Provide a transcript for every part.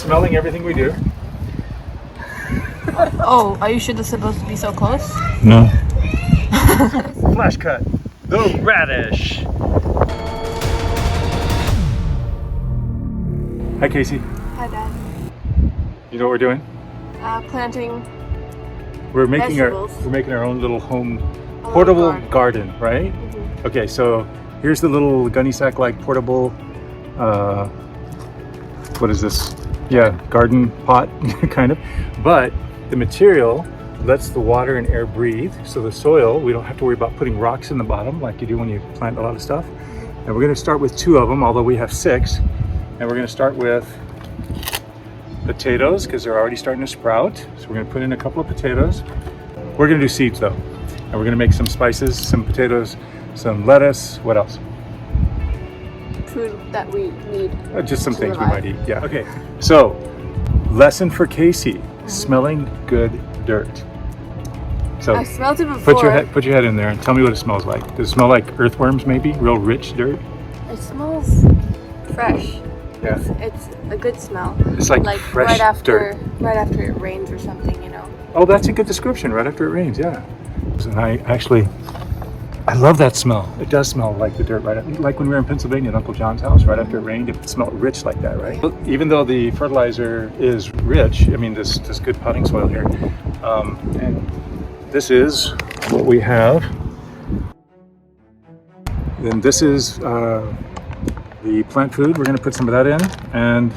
smelling everything we do. Oh, are you sure they're supposed to be so close? No. Flash cut. The radish. Hi, Casey. Hi, Dad. You know what we're doing? Planting We're making vegetables. our own little home portable garden, right? Mm-hmm. Okay, so here's the little gunny sack like portable. What is this? Yeah, garden pot kind of. But the material lets the water and air breathe. So the soil, we don't have to worry about putting rocks in the bottom like you do when you plant a lot of stuff. And we're going to start with 2 of them, although we have 6. And we're going to start with potatoes because they're already starting to sprout. So we're going to put in a couple of potatoes. We're going to do seeds though. And we're going to make some spices, some potatoes, some lettuce. What else? Food that we need. Just some to things we survive. might eat. Yeah. Okay. So, lesson for Casey: smelling good dirt. So I smelled it before. put your head in there and tell me what it smells like. Does it smell like earthworms? Maybe real rich dirt. It smells fresh. Yeah. It's a good smell. It's like fresh dirt. Right after it rains or something, you know. Oh, that's a good description. Right after it rains. Yeah. And I love that smell. It does smell like the dirt like when we were in Pennsylvania at Uncle John's house, right after it rained, it smelled rich like that, right? Even though the fertilizer is rich, I mean, this good potting soil here, and this is what we have. Then this is the plant food. We're going to put some of that in, and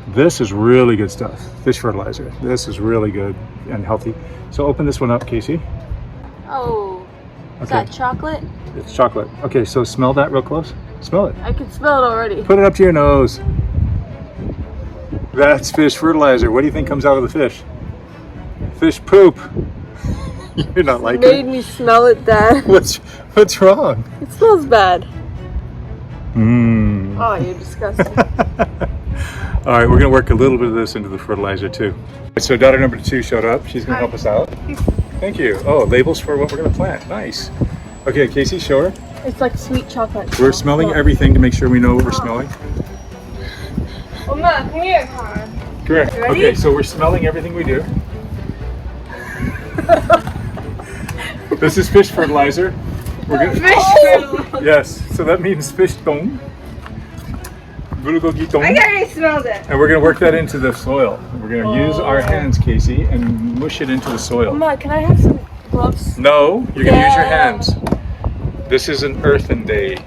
this is really good stuff. Fish fertilizer. This is really good and healthy. So open this one up, Casey. Oh. Is that chocolate? It's chocolate. Okay, so smell that real close. Smell it. I can smell it already. Put it up to your nose. That's fish fertilizer. What do you think comes out of the fish? Fish poop. You're not liking it. Made me smell it, Dad. What's wrong? It smells bad. Mmm. Oh, you're disgusting. All right, we're gonna work a little bit of this into the fertilizer too. So daughter number 2 showed up. She's gonna help us out. Thank you. Oh, labels for what we're gonna plant. Nice. Okay, Casey, show her. It's like sweet chocolate. We're smelling everything to make sure we know what we're smelling. Mama, come here. Come on. Correct. You ready? Okay, so we're smelling everything we do. This is fish fertilizer. We're gonna Fish fertilizer. Yes, so that means fish tong. Bulgogi tong. I already smelled it. And we're gonna work that into the soil. We're gonna use our hands, Casey, and mush it into the soil. Mama, can I have some gloves? No, you're gonna use your hands. This is an earthen day.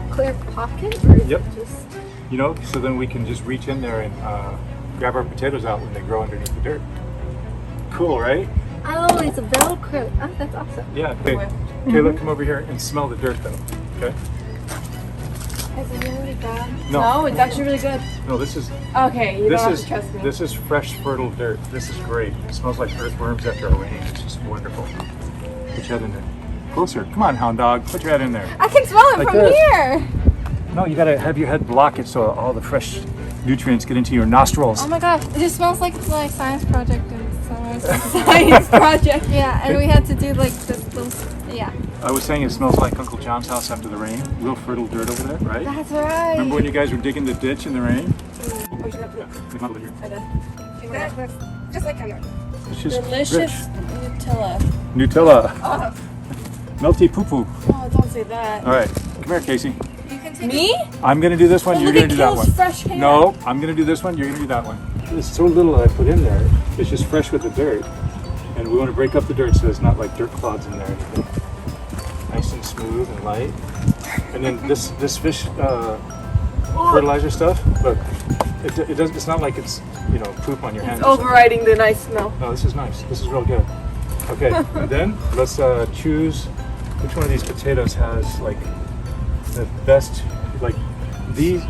Clear pocket? Or Yep. Just... You know, so then we can just reach in there and grab our potatoes out when they grow underneath the dirt. Cool, right? Oh, it's a Velcro. Oh, that's awesome. Yeah. Okay. Kayla, come over here and smell the dirt, though. Okay. Is it really bad? No. No, it's actually really good. No, this is Okay, you don't have to trust me. this is fresh, fertile dirt. This is great. It smells like earthworms after a rain. It's just wonderful. Put your head in there. Closer. Come on, hound dog. Put your head in there. I can smell it Like from this. here. No, you gotta have your head block it so all the fresh nutrients get into your nostrils. Oh my gosh, it just smells like it's like science project in summer. Science project. Yeah, and we had to do like this little, yeah. I was saying it smells like Uncle John's house after the rain. Real fertile dirt over there, right? That's right. Remember when you guys were digging the ditch in the rain? Just like kind It's just delicious rich. Nutella. Nutella. Oh. Melty poo-poo. Oh, don't say that. All right, come here, Casey. You can take Me? I'm gonna do this one, Well, you're look, gonna it do that kills one. fresh hair. No, I'm gonna do this one, you're gonna do that one. There's so little that I put in there. It's just fresh with the dirt. And we want to break up the dirt so there's not like dirt clods in there or anything. Nice and smooth and light. And then this fish fertilizer stuff, look, it does. It's not like it's, you know, poop on your hands. It's overriding the nice smell. No, this is nice. This is real good. Okay, and then let's choose which one of these potatoes has like the best, like these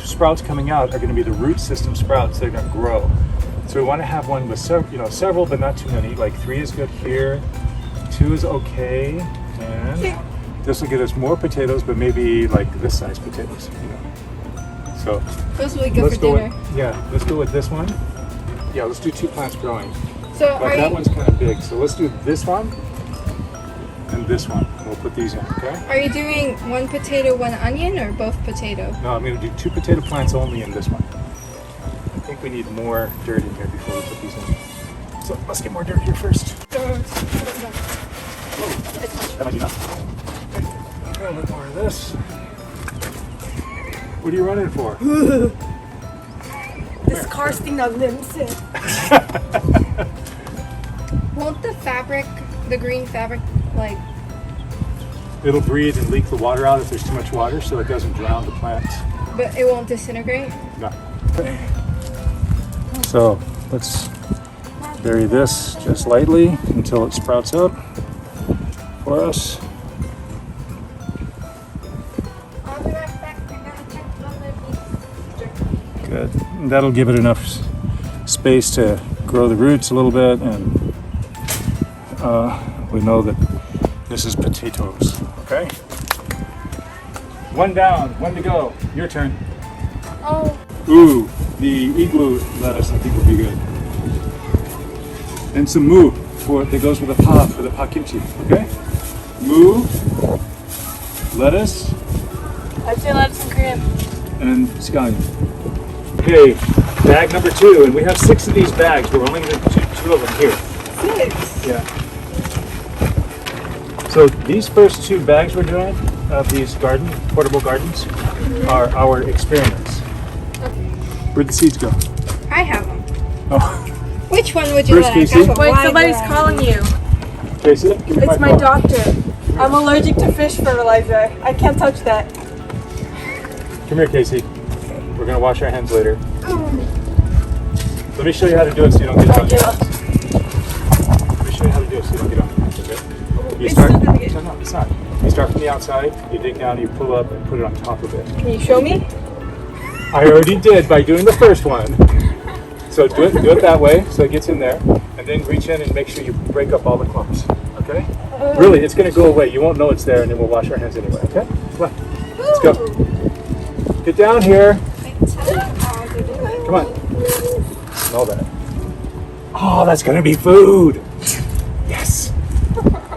sprouts coming out are going to be the root system sprouts. They're going to grow. So we want to have one with several, but not too many. Like 3 is good here, 2 is okay, and this will get us more potatoes, but maybe like this size potatoes. You know. So Those will be good let's for go dinner. let's go with this one. Yeah, let's do 2 plants growing. So But that one's kind of big, so let's do this one and this one. We'll put these in, okay? are you doing 1 potato, 1 onion, or both potato? No, I'm going to do 2 potato plants only in this one. think we need more dirt in here before we put these in. So let's get more dirt here first. That might be enough. Okay. A little bit more of this. What are you running for? Disgusting on 냄새. Won't the fabric, the green fabric, like? It'll breathe and leak the water out if there's too much water, so it doesn't drown the plants. But it won't disintegrate? No. Okay. So let's bury this just lightly until it sprouts up for us. I'll be right back. I gotta check other pieces. Good. And that'll give it enough space to grow the roots a little bit, and we know that this is potatoes. Okay? One down, one to go. Your turn. Oh, Ooh, the igloo lettuce I think will be good. And some moo that goes with the pa for the pa kimchi. Okay? Moo, lettuce, I'd say lettuce and Korean. and scallion. Okay, bag number 2, and we have 6 of these bags. We're only going to do 2 of them here. 6. Yeah. So these first 2 bags we're doing of these portable gardens are our experiments. Where'd the seeds go? I have them. Oh, Which one would you First, like? Casey. I have a Wait, wide somebody's variety. calling you. Tracy, give me It's my phone. doctor. I'm allergic to fish fertilizer. I can't touch that. Come here, Casey. We're gonna wash our hands later. Let me show you how to do it so you don't get it on your hands. Let me show you how to do it so you don't get it on your hands, okay? You It's start, still gonna get- no, it's not. You start from the outside, you dig down, you pull up, and put it on top of it. Can you show me? I already did by doing the first one. So do it that way so it gets in there, and then reach in and make sure you break up all the clumps. Okay? Really, it's gonna go away. You won't know it's there, and then we'll wash our hands anyway. Okay? Come on. Let's go. Get down here. Come on. Smell that. Oh, that's gonna be food. Yes.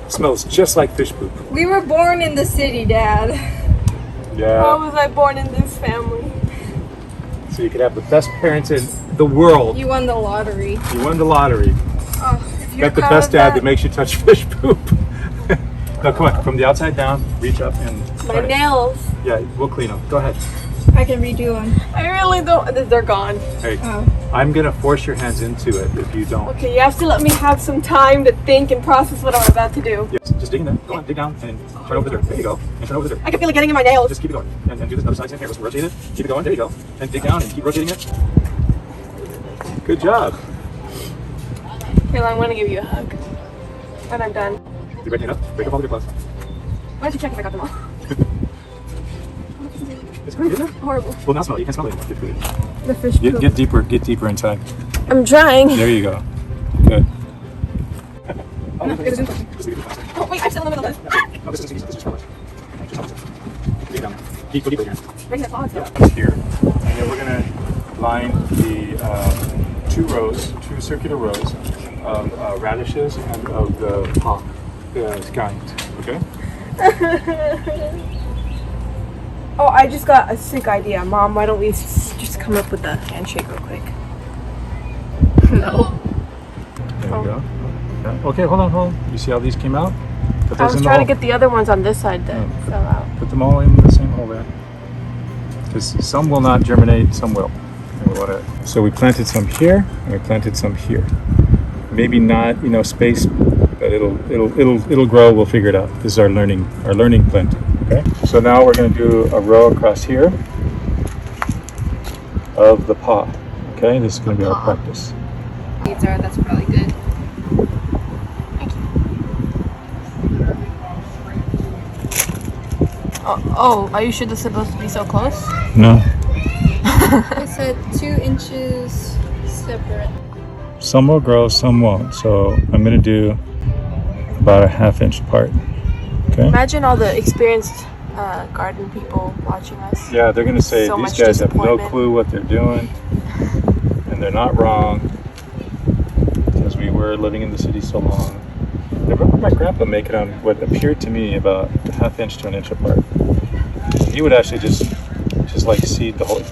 Smells just like fish poop. We were born in the city, Dad. How Yeah. was I born in this family? So you could have the best parents in the world. You won the lottery. You won the lottery. Oh, If you're Got the proud best of dad that, that makes you touch fish poop. No, come on. From the outside down, reach up and. my nails. Yeah, we'll clean them. Go ahead. I can redo them. I really don't. They're gone. Hey, Oh. I'm gonna force your hands into it if you don't. Okay, you have to let me have some time to think and process what I'm about to do. Yes, just dig in there. Go on, dig down and turn over the dirt. There you go. And turn over the dirt. I can feel it getting in my nails. Just keep it going. And do this other side. Same here. Let's rotate it. Keep it going. There you go. And dig down and keep rotating it. Good job. Kayla, I'm gonna give you a hug. When I'm done. You ready enough? Break up all the gloves. Why don't you check if I got them all? It's good, isn't it? Horrible. Well, now smell it. You can smell it anymore. Get food. The fish poop. Get deeper. Get deeper inside. I'm trying. There you go. Good. No, it isn't. Oh, wait, I'm still in the middle of this. No, this isn't easy. This is too much. Just help yourself. Dig down. Go deeper here. Bring the clogs up. Yeah, here. And then we're going to line the 2 circular rows of radishes and of the scallions. Okay? Oh, I just got a sick idea. Mom, why don't we just come up with a handshake real quick? No. There we go. Yeah. Okay, hold on. You see how these came out? Put I those was in the trying to hole. get the other ones on this side that Oh. fell out. Put them all in the same hole there. Because some will not germinate, some will. And we wanna- So we planted some here, and we planted some here. Maybe not, space, but it'll grow. We'll figure it out. This is our learning planting. Okay. So now we're going to do a row across here of the paw. Okay. This is going to be our practice. These are, that's probably good. Oh, are you sure this is supposed to be so close? No. It said 2 inches separate. Some will grow, some won't. So I'm going to do about a 1/2 inch apart. Okay. Imagine all the experienced garden people watching us. Yeah, they're going to say So these much guys have no disappointment. clue what they're doing, and they're not wrong because we were living in the city so long. I remember my grandpa making on what appeared to me about a 1/2 inch to 1 inch apart. He would actually just like seed the whole.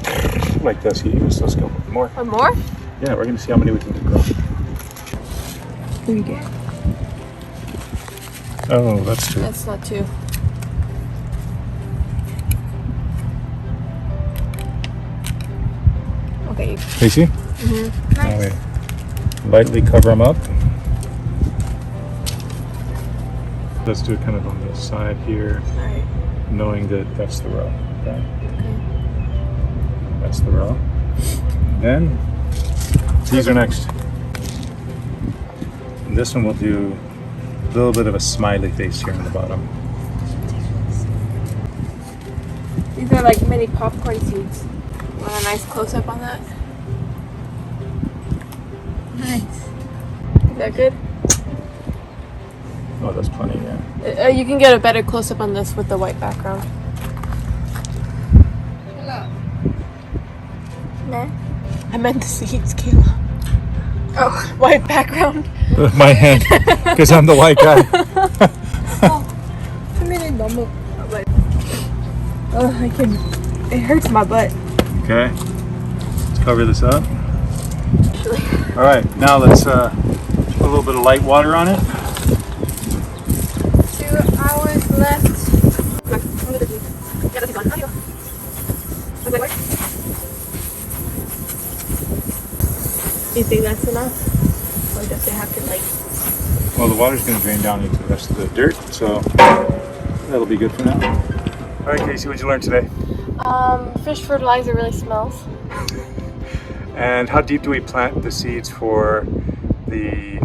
like this. Let's go more. One more? Yeah, we're gonna see how many we can grow. Here you go. Oh, that's two. That's not two. Okay. Casey? Now we lightly cover them up. Let's do it kind of on the side here, Alright. knowing that that's the row. Okay. That's the row. Then these are next. And this one we'll do a little bit of a smiley face here on the bottom. These are like mini popcorn seeds. Want a nice close up on that? Nice. Is that good? Oh, that's plenty, yeah. You can get a better close up on this with the white background. No. I meant the seeds, Kayla. Oh, white background. My hand, because I'm the white guy. Oh, I can. It hurts my butt. Okay, let's cover this up. All right, now let's put a little bit of light water on it. 2 hours left. You think that's enough? Or does it have to like? Well, the water's going to drain down into the rest of the dirt, so that'll be good for now. All right, Casey, what'd you learn today? Fish fertilizer really smells. And how deep do we plant the seeds for the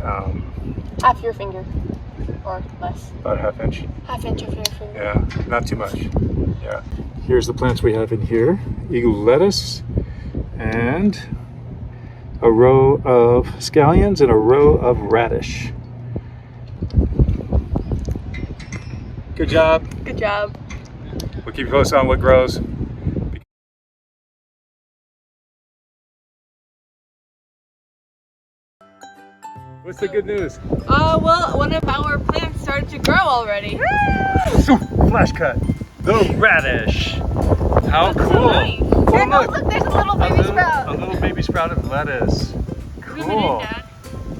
Half your finger, or less. about a ½ inch? Half inch of your finger. Yeah, not too much. Yeah. Here's the plants we have in here: eagle lettuce, and a row of scallions and a row of radish. Good job. Good job. We'll keep you posted on what grows. What's the good news? Well, one of our plants started to grow already. Flash cut. The radish. How That's so cool. nice. Oh, look. Look, there's a little baby sprout. A little baby sprout of lettuce. Zoom it in, Dad.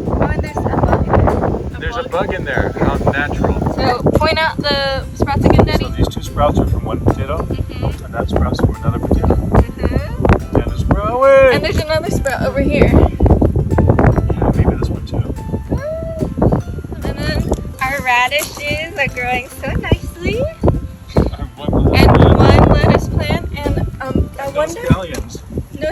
Oh, and there's a bug. There's a bug in there. How natural. So point out the sprouts again, So Daddy. these two sprouts are from one potato, and that sprout's from another potato. Potato's growing. And there's another sprout over here. Yeah, maybe this one too. And then our radishes are growing so nicely. One And one lettuce plant and I no wonder scallions. no